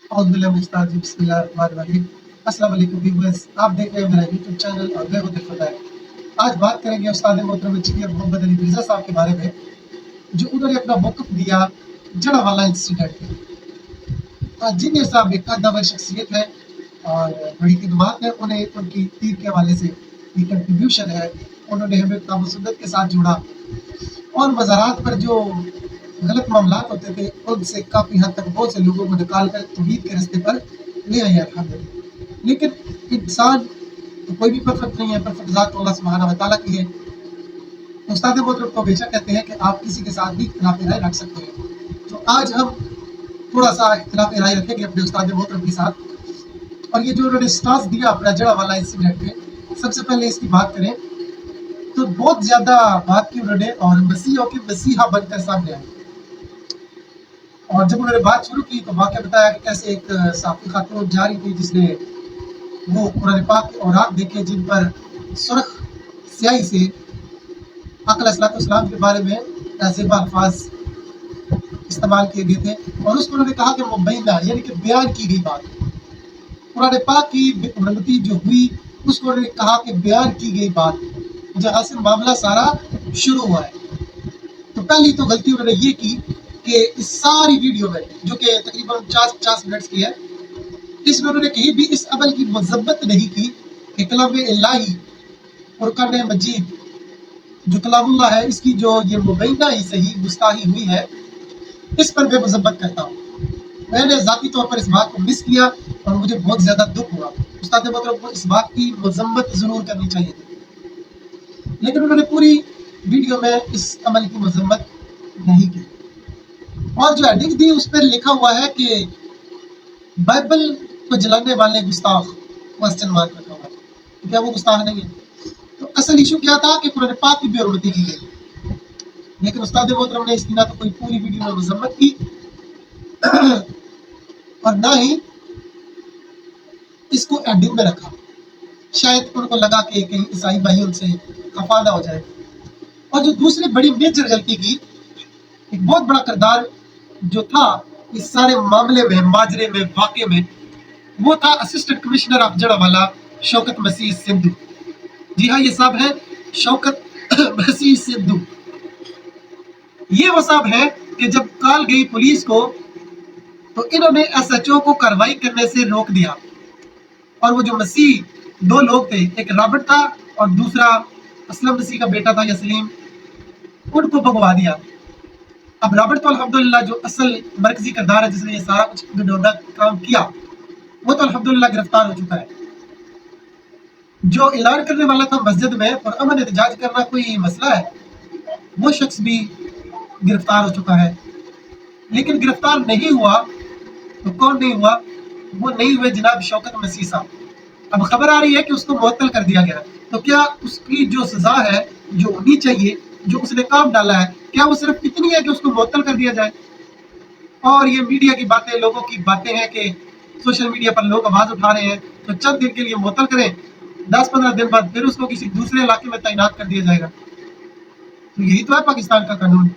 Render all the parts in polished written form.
बिस्मिल्लाहिर्रहमानिर्रहीम। अस्सलाम वालेकुम व्यूअर्स, आप देख रहे हैं मेरा यूट्यूब चैनल और मैं हूं दिलफदार। आज बात करेंगे उस्ताद मोहतरम इंजीनियर मोहम्मद अली मिर्जा साहब के बारे में, जो उन्होंने अपना मौक़िफ़ दिया जड़ावाला इंसिडेंट पे। इंजीनियर साहब एक कद्दावर शख्सियत है और बड़ी खिदमत है, उन्हें उनकी तीर के हवाले से ये कंट्रीब्यूशन है। उन्होंने हमें किताब व सुन्नत के साथ जोड़ा और मज़ारात पर जो गलत मामलात होते थे उनसे काफ़ी हद तक बहुत से लोगों को निकाल कर तौहीद के रास्ते पर ले आए अल्हम्दुलिल्लाह। लेकिन इंसान तो कोई भी परफेक्ट नहीं है, परफेक्ट ज़ात तो अल्लाह सुब्हानहू व तआला की है। उस्ताद मोहतरम तो हमेशा कहते हैं कि आप किसी के साथ भी इख्तिलाफ राय रख सकते हैं। तो आज हम थोड़ा सा इख्तिलाफ राय रखेंगे अपने उस्ताद मोहतरम के साथ। और ये जो उन्होंने स्टांस दिया अपना जड़ावाला इंसिडेंट पे, सबसे पहले इसकी बात करें तो बहुत ज़्यादा बात की उन्होंने और मसीहों के मसीहा बनकर सामने आए। और जब उन्होंने बात शुरू की तो वाक़या बताया कि कैसे एक साफ़ी खातून जा रही थी जिसने वो कुरान पाक के औरात देखे जिन पर सुर्ख स्याही से आका अलैहिस्सलाम के बारे में नाज़िबा अल्फाज इस्तेमाल किए गए थे और उसको उन्होंने कहा कि मुबैना यानी कि बयान की गई बात। कुरान पाक की बेअदबी जो हुई उसको उन्होंने कहा कि बयान की गई बात, जहाँ से मामला सारा शुरू हुआ है। तो पहली तो गलती उन्होंने ये की कि इस सारी वीडियो में जो कि तकरीबन 50 मिनट्स की है, इसमें उन्होंने कहीं भी इस अमल की मज़म्मत नहीं की कि कलाम इलाही फुरकान मजीद जो कलामुल्लाह है इसकी जो ये मुबैना ही सही गुस्ताही हुई है, इस पर मैं मज़म्मत करता हूँ। मैंने ज़ाती तौर पर इस बात को मिस किया और मुझे बहुत ज़्यादा दुख हुआ। उस्ताद मोहतरम को इस बात की मज़म्मत ज़रूर करनी चाहिए थी, लेकिन उन्होंने पूरी वीडियो में इस अमल की मज़म्मत नहीं की। और जो हेडिंग दी उस पर लिखा हुआ है कि बाइबल को जलाने वाले गुस्ताख, क्वेश्चन मार्क रखा हुआ है। क्या वो गुस्ताख नहीं है? तो असल इशू क्या था कि कुरान पाक की बेहरमती की गई, लेकिन उस्ताद मोहतरम ने इसकी ना तो कोई पूरी वीडियो में मज़म्मत की और ना ही इसको एंडिंग में रखा। शायद उनको लगा कि कहीं ईसाई भाई उनसे खफा ना हो जाए। और जो दूसरी बड़ी मेजर गलती की, एक बहुत बड़ा किरदार जो था इस सारे मामले में, माजरे में, वाक़े में, वो था assistant commissioner of Jaranwala Shaukat Masih Sindhu. जी हाँ, ये साहब है शौकत मसीह सिंधु। ये वो साहब है कि जब कॉल गई पुलिस को तो इन्होंने एसएचओ को कार्रवाई करने से रोक दिया। और वो जो मसीह दो लोग थे, एक रॉबर्ट था और दूसरा असलम मसीह का बेटा था यसलीम, उनको भगवा दिया। अब रॉबर्ट तो अल्हम्दुलिल्लाह जो असल मरकजी किरदार है जिसने ये सारा कुछ घिनौना काम किया, वो तो अल्हम्दुलिल्लाह गिरफ्तार हो चुका है। जो ऐलान करने वाला था मस्जिद में और अमन एहतजाज करना कोई मसला है, वो शख्स भी गिरफ्तार हो चुका है। लेकिन गिरफ्तार नहीं हुआ तो कौन नहीं हुआ? वो नहीं हुए जनाब शौकत मसीह साहब। अब खबर आ रही है कि उसको मुअत्तल कर दिया गया। तो क्या उसकी जो सजा है, जो होनी चाहिए, जो उसने काम डाला है, क्या वो सिर्फ इतनी है कि उसको मुअत्तल कर दिया जाए? और ये मीडिया की बातें, लोगों की बातें हैं कि सोशल मीडिया पर लोग आवाज उठा रहे हैं तो चंद दिन के लिए मुअत्तल करें, 10-15 दिन बाद फिर उसको किसी दूसरे इलाके में तैनात कर दिया जाएगा। तो यही तो है पाकिस्तान का कानून।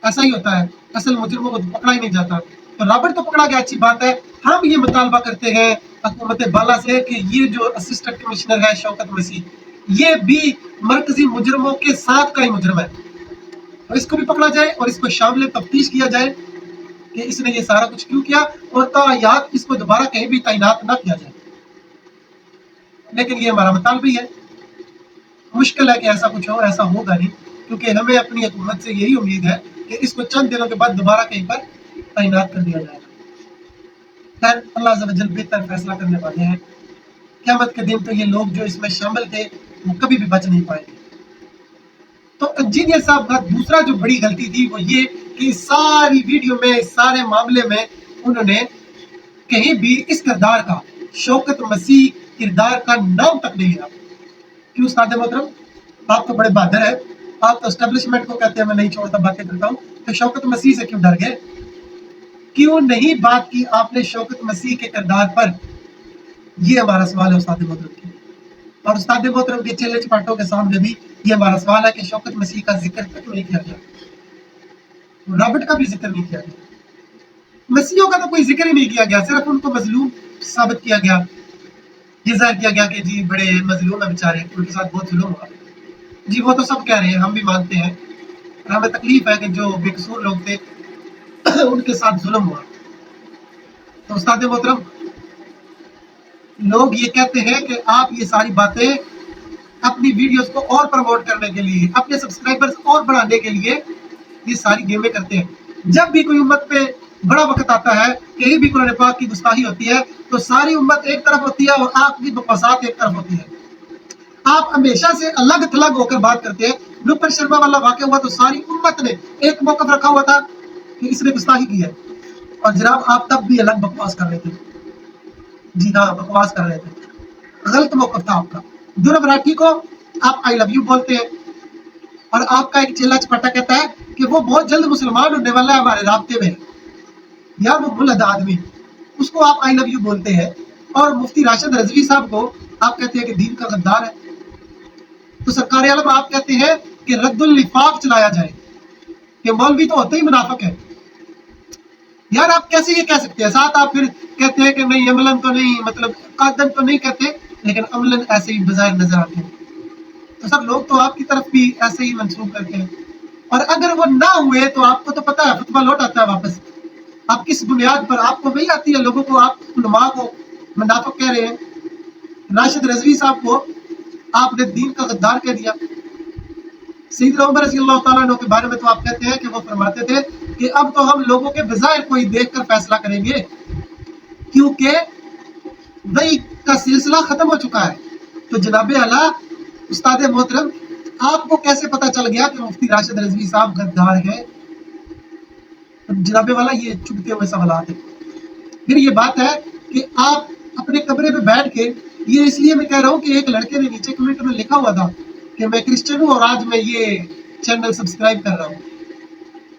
ऐसा ही होता है, असल मुजरिमों को पकड़ा ही नहीं जाता। तो रॉबर्ट तो पकड़ा गया, अच्छी बात है। हम ये मुतालबा करते हैं हुकूमत बाला से कि ये जो असिस्टेंट कमिश्नर है शौकत मसीह, ये भी मरकजी मुजरिमों के साथ का ही मुजरिम है, तो इसको भी पकड़ा जाए और इसको शामिल तफ्तीश किया जाए कि इसने ये सारा कुछ क्यों किया और तायात इसको दोबारा कहीं भी तैनात ना किया जाए। लेकिन ये हमारा मुतालबा है, मुश्किल है कि ऐसा कुछ हो, ऐसा होगा नहीं, क्योंकि हमें अपनी हुकूमत से यही उम्मीद है कि इसको चंद दिनों के बाद दोबारा कहीं पर तैनात कर दिया जाएगा। खैर, अल्लाह अज़्ज़ व जल बेहतर फैसला करने वाले हैं। क़यामत के दिन तो ये लोग जो इसमें शामिल थे वो कभी भी बच नहीं पाएंगे। तो इंजीनियर साहब का दूसरा जो बड़ी गलती थी वो ये कि सारी वीडियो में, सारे मामले में उन्होंने कहीं भी इस किरदार का, शौकत मसीह किरदार का नाम तक नहीं लिया। क्यों उस्ताद मोहतरम, आप तो बड़े बहादुर हैं, आप तो एस्टेब्लिशमेंट को कहते हैं मैं नहीं छोड़ता, बातें करता हूँ, तो शौकत मसीह से क्यों डर गए? क्यों नहीं बात की आपने शौकत मसीह के किरदार पर? ये हमारा सवाल है उस्ताद मोहतरम की। और उस्ताद मोहतरम के चेले चपाटों के सामने भी ये हमारा सवाल है कि शौकत मसीह का जिक्र तक नहीं किया गया, रॉबर्ट का भी जिक्र नहीं किया गया। मसीहों का तो कोई जिक्र ही नहीं किया गया, सिर्फ उनको मजलूम साबित किया गया, ये जाहिर किया गया कि जी बड़े मजलूम है बेचारे, उनके साथ बहुत जुल्म हुआ। जी वो तो सब कह रहे हैं, हम भी मानते हैं, और हमें तकलीफ है कि जो बेकसूर लोग थे उनके साथ जुल्म हुआ। तो उस्ताद मोहतरम, लोग ये कहते हैं कि आप ये सारी बातें अपनी वीडियोस को और प्रमोट करने के लिए, अपने सब्सक्राइबर्स और बढ़ाने के लिए ये सारी गेमें करते हैं। जब भी कोई उम्मत पे बड़ा वक्त आता है, कहीं भी कुरान पाक की गुस्ताखी होती है, तो सारी उम्मत एक तरफ होती है और आपकी बकवासात एक तरफ होती है। आप हमेशा से अलग थलग होकर बात करते हैं। नुपुर शर्मा वाला वाकया हुआ तो सारी उम्मत ने एक मौकफ रखा हुआ था कि इसने गुस्ताखी की है, और जनाब आप तब भी अलग बकवास कर रहे थे। जी हाँ, बकवास कर रहे थे, गलत मौकफ था आपका। ध्रुव राठी को आप आई लव यू बोलते हैं, और आपका एक चेला चपटा कहता है कि वो बहुत जल्द मुसलमान होने वाला है हमारे राब्ते में, या वो मुल्हद आदमी, उसको आप आई लव यू बोलते हैं। और मुफ्ती राशिद रजवी साहब को आप कहते हैं कि दीन का गद्दार है। तो सरकार आलम आप कहते हैं कि रद्दुल निफाक चलाया जाए, कि मौलवी तो होते ही मुनाफिक है। यार आप कैसे ये कह सकते हैं? साथ आप फिर कहते हैं कि नहीं अमलन तो नहीं, मतलब कादन तो नहीं कहते, लेकिन अमलन ऐसे ही बजाय नजर आते हैं। तो सब लोग तो आपकी तरफ भी ऐसे ही मंसूब करते हैं, और अगर वो ना हुए तो आपको तो पता है फतवा लौट आता है वापस। आप किस बुनियाद पर, आपको वही आती है, लोगों को, आप उलमा को मुनाफिक कह रहे हैं। राशिद रजवी साहब को आपने दीन का गद्दार कह दिया। सैयदना उमर रज़ी अल्लाह तआला अन्हु के बारे में तो आप कहते हैं कि वो फरमाते थे कि अब तो हम लोगों के बजाय कोई देखकर फैसला करेंगे, क्योंकि वही का सिलसिला खत्म हो चुका है। तो जनाब आला उस्ताद मोहतरम, आपको कैसे पता चल गया कि मुफ्ती राशिद रजवी साहब गद्दार है? जनाब वाला ये चुभते हुए सवालात है। फिर ये बात है कि आप अपने कमरे में बैठ के, ये इसलिए मैं कह रहा हूँ कि एक लड़के ने नीचे कमेंट में लिखा हुआ था कि मैं क्रिश्चियन हूँ और आज मैं ये चैनल सब्सक्राइब कर रहा हूँ,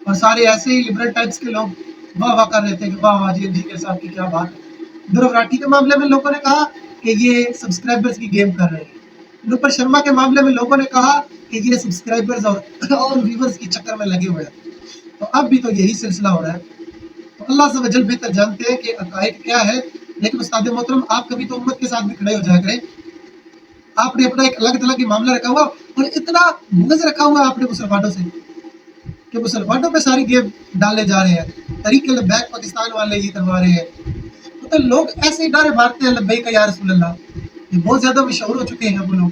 और सारे ऐसे ही लिबरल टाइप्स के लोग वाह वाह कर रहे थे कि वाह वाह जी के साहब की क्या बात है। ध्रुव राठी के मामले में लोगों ने कहा कि ये सब्सक्राइबर्स की गेम कर रहे हैं। नुपुर शर्मा के मामले में लोगों ने कहा कि ये सब्सक्राइबर्स और व्यूवर्स के चक्कर में लगे हुए हैं। तो अब भी तो यही सिलसिला हो रहा है। तो अल्लाह से वजल बेहतर जानते हैं कि अकायद क्या है, लेकिन उस्ताद मोहतरम आप कभी तो उम्मत के साथ भी खड़े हो जाया करें। आपने अपना एक अलग तरह की मामला रखा हुआ, और इतना बुग़्ज़ रखा हुआ आपने मुसलमानों से कि मुसलमानों पे सारी गेम डाले जा रहे हैं। तरीके लब्बैक पाकिस्तान वाले ये करवा रहे हैं, तो लोग ऐसे ही नारे मारते हैं लब्बैक या रसूल अल्लाह, ये बहुत ज्यादा मशहूर हो चुके हैं वो लोग।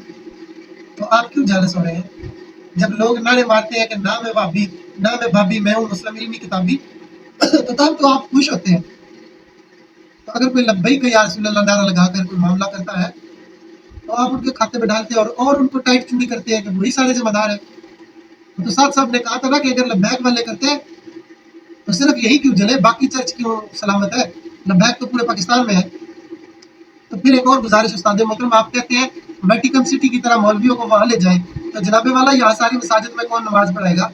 तो आप क्यों जालस हो रहे हैं जब लोग नारे मारते हैं कि ना मैं भाभी, ना मैं भाभी, मैं हूँ मुस्लिम इल्मी किताबी तो तब तो आप खुश होते हैं। तो अगर कोई लब्बैक या रसूल अल्लाह नारा लगाकर कोई मामला करता है तो आप उनके खाते में डालते हैं और उनको टाइट चुनी करते हैं कि वही सारे जिम्मेदार हैं। तो साथ साहब ने कहा था ना कि अगर लब्बैक वाले करते हैं तो सिर्फ यही क्यों जले, बाकी चर्च क्यों सलामत है? लब्बैक तो पूरे पाकिस्तान में है। तो फिर एक और गुजारिश उस्ताद मोहतरम, आप कहते हैं वेटिकन सिटी की तरह मौलवियों को वहाँ ले जाए, तो जनाबे वाला यहाँ सारी मसाजिद में कौन नमाज पढ़ाएगा,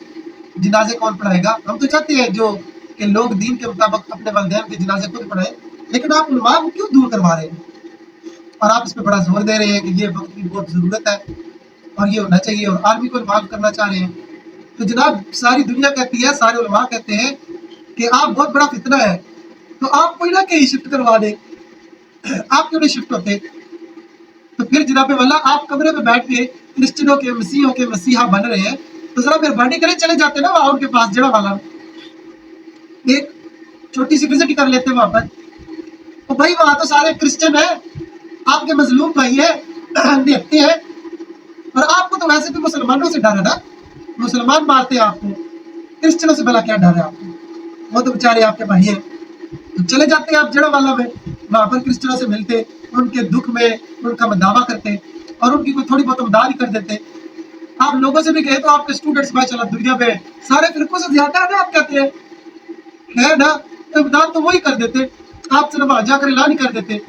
जनाजे कौन पढ़ाएगा? हम तो चाहते हैं जो कि लोग दीन के मुताबिक अपने वालिदैन के जनाजे खुद पढ़ाएं, लेकिन आप उलमा को क्यों दूर करवा रहे हैं? और आप इस पर बड़ा जोर दे रहे हैं कि ये वक्त की बहुत ज़रूरत है और ये होना चाहिए, और आर्मी को इन्वॉल्व करना चाह रहे हैं। तो जनाब सारी दुनिया कहती है, सारे उलमा कहते हैं कि आप बहुत बड़ा फितना है, तो आप कोई ना कहीं शिफ्ट करवा दें। आप क्यों नहीं शिफ्ट होते? तो फिर जनाबे वाला आप कमरे में बैठ के क्रिश्चियनों के मसीहों के मसीहा बन रहे हैं, तो जरा मेहरबानी करें चले जाते ना वहाँ उनके पास, जड़ा वाला एक छोटी सी विजिट कर लेते वहां पर। तो भाई वहां तो सारे क्रिश्चियन है, आपके मजलूम भाई है, देखते हैं। और आपको तो वैसे भी मुसलमानों से डर है ना, मुसलमान मारते हैं आपको, क्रिश्चियनों से भला क्या डर है आपको? वो तो बेचारे आपके भाई हैं। तो चले जाते आप जड़ा वाला में, वहां पर क्रिश्चियनों से मिलते, उनके दुख में उनका मदावा करते और उनकी कोई थोड़ी बहुत मदद ही कर देते। आप लोगों से भी कहे तो आपके स्टूडेंट्स भाई चला दुनिया में सारे फिरकों से ज्यादा है ना, आप कहते हैं है ना, तो इमदाद तो वही कर देते, आप सिर्फ वहां जाकर ऐलान ही कर देते।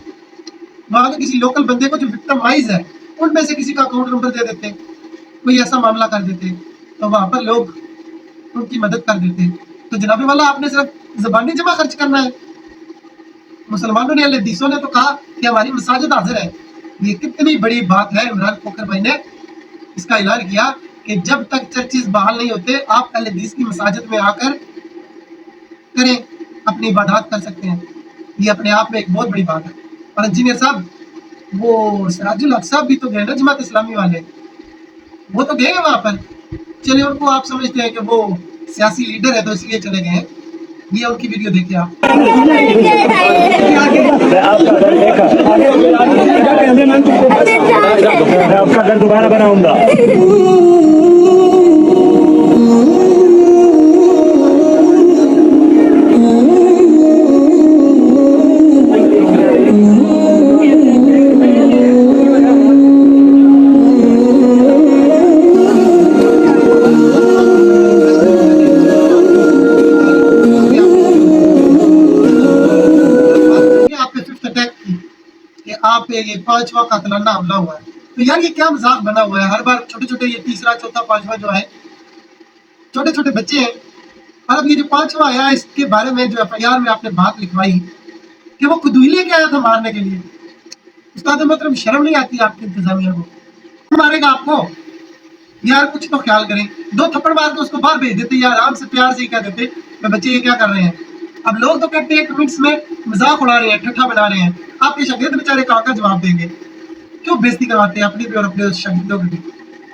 वहां के किसी लोकल बंदे को जो विक्टिमाइज है उनमें से किसी का अकाउंट नंबर दे देते, कोई ऐसा मामला कर देते, तो वहां पर लोग उनकी मदद कर देते। तो जनाबे वाला आपने सिर्फ जबानी जमा खर्च करना है। मुसलमानों ने, हदीसों ने तो कहा कि हमारी मसाजिद हाजिर है। ये कितनी बड़ी बात है। इमरान खोखर भाई ने इसका ऐलान किया कि जब तक चर्चेस बहाल नहीं होते आप अहले हदीस की मसाजिद में आकर करें। अपनी इबादत कर सकते हैं, ये अपने आप में एक बहुत बड़ी बात है। और इंजीनियर साहब, वो सिराजुल हक साहब भी तो गए ना जमात इस्लामी वाले, वो तो गए हैं वहाँ पर। चलिए, उनको आप समझते हैं कि वो सियासी लीडर है तो इसलिए चले गए हैं, ये उनकी वीडियो देखिए आप। मैं आपका घर दोबारा बनाऊंगा। आप पे ये 5वां कातलाना हमला हुआ है, तो यार ये क्या मजाक बना हुआ है। हर बार छोटे छोटे, ये तीसरा चौथा 5वां जो है, छोटे छोटे बच्चे हैं। और अब ये जो 5वां आया, इसके बारे में जो FIR में आपने बात लिखवाई कि वो खुद ही लेके आया था मारने के लिए। उस्ताद मोहतरम, शर्म नहीं आती आपकी इंतजामिया को? मारेगा आपको यार, कुछ तो ख्याल करें। 2 थप्पड़ मार के उसको बाहर भेज देते यार, आराम से प्यार से ही कह देते कि बच्चे ये क्या कर रहे हैं। अब लोग तो कहते हैं कमेंट्स में मजाक उड़ा रहे हैं, ठट्ठा बना रहे हैं। आपके शागिर्द बेचारे कहाँ का जवाब देंगे? क्यों बेइज्जती करवाते हैं अपनी भी और अपने शागिर्दों की भी?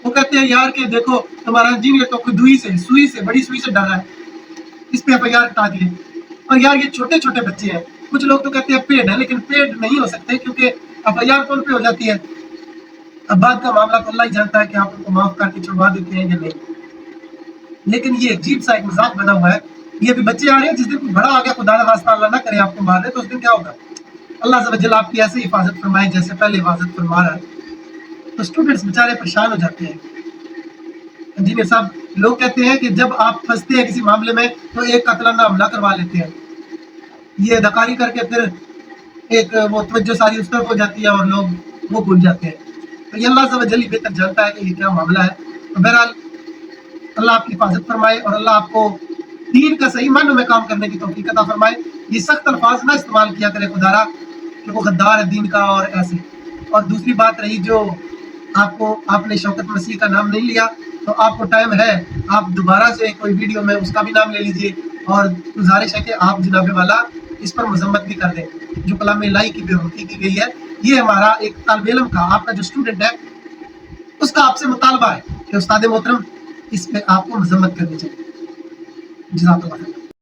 वो कहते हैं यार कि देखो तुम्हारा इंजीनियर तो खुदुई से, सुई से, बड़ी सुई से डर रहा है, इस पे FIR हटा दिए। और यार ये छोटे छोटे बच्चे हैं। कुछ लोग तो कहते हैं पेड है, लेकिन पेड नहीं हो सकते क्योंकि FIR कौन पे हो जाती है। अब बात का मामला तो अल्लाह ही जानता है कि आप उनको माफ करके छुड़वा देते हैं या नहीं, लेकिन ये अजीब सा एक मजाक बना हुआ है। ये भी बच्चे आ रहे हैं, जिस दिन कोई बड़ा आ गया, खुदा ना खास्ता अल्लाह ना करे आपको मार दे, तो उस दिन क्या होगा? अल्लाह से वजल आपकी ऐसे हिफाजत फरमाए जैसे पहले हिफाजत फरमा रहा है। तो स्टूडेंट्स बेचारे परेशान हो जाते हैं। इंजीनियर साहब, लोग कहते हैं कि जब आप फंसते हैं किसी मामले में तो एक कातलाना हमला करवा लेते हैं, ये अदाकारी करके फिर एक वो तवज्जो सारी उस तरफ हो जाती है और लोग वो भूल जाते हैं। तो ये अल्लाह से वजल ही बेहतर जानता है कि ये क्या मामला है। तो बहरहाल अल्लाह आपकी हिफाजत फरमाए और अल्लाह आपको दीन का सही मानों में काम करने की तौफीक अता फरमाए। ये सख्त अल्फाज ना इस्तेमाल किया करे खुदारा कि वो गद्दार है दीन का और ऐसे। और दूसरी बात रही जो आपने शौकत मसीह का नाम नहीं लिया, तो आपको टाइम है, आप दोबारा से कोई वीडियो में उसका भी नाम ले लीजिए। और गुजारिश है कि आप जनाबे वाला इस पर मजम्मत भी कर दें जो कलाम इलाही की बेरुखी की गई है। ये हमारा एक तालिब इल्म का, आपका जो स्टूडेंट है, उसका आपसे मुतालबा है कि उस्ताद मोहतरम इस पे आपको मजम्मत करनी चाहिए। जज़ाकल्लाह।